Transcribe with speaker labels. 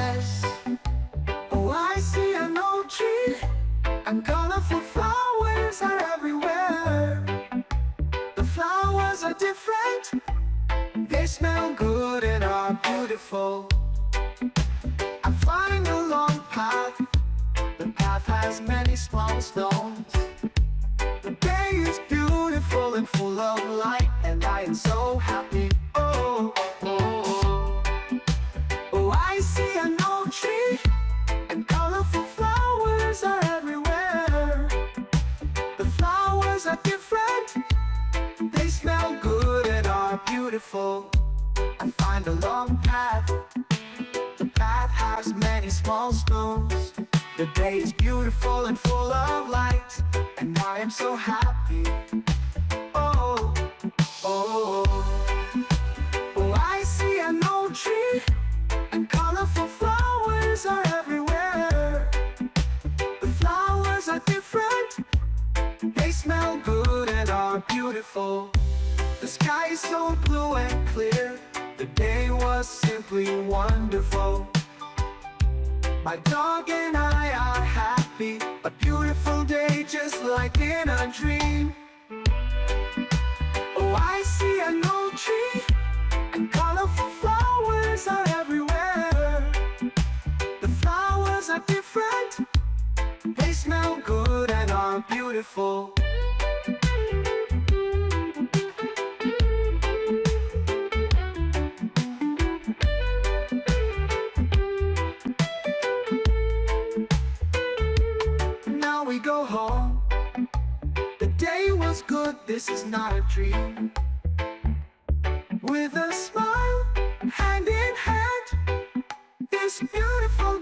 Speaker 1: says, oh, I see an old tree, and colorful flowers are everywhere. The flowers are different, they smell good and are beautiful. I find a long path, the path has many small stones. The day is beautiful and full of light, and I am so happy. Oh, oh, oh. Oh, I see an old tree, and colorful flowers are everywhere. The flowers are different, they smell good and are beautiful. I find a long path, the path has many small stones. The day is beautiful and full of light, and I am so happy. Oh, oh, oh. Oh, I see an old tree, and colorful flowers are everywhere. The flowers are different, they smell good and are beautiful. The sky is so blue and clear, the day was simply wonderful. My dog and I are happy, a beautiful day just like in a dream. Oh, I see an old tree, and colorful flowers are everywhere. The flowers are different, they smell good and are beautiful. Now we go home. The day was good, this is not a dream. With a smile, hand in hand, this beautiful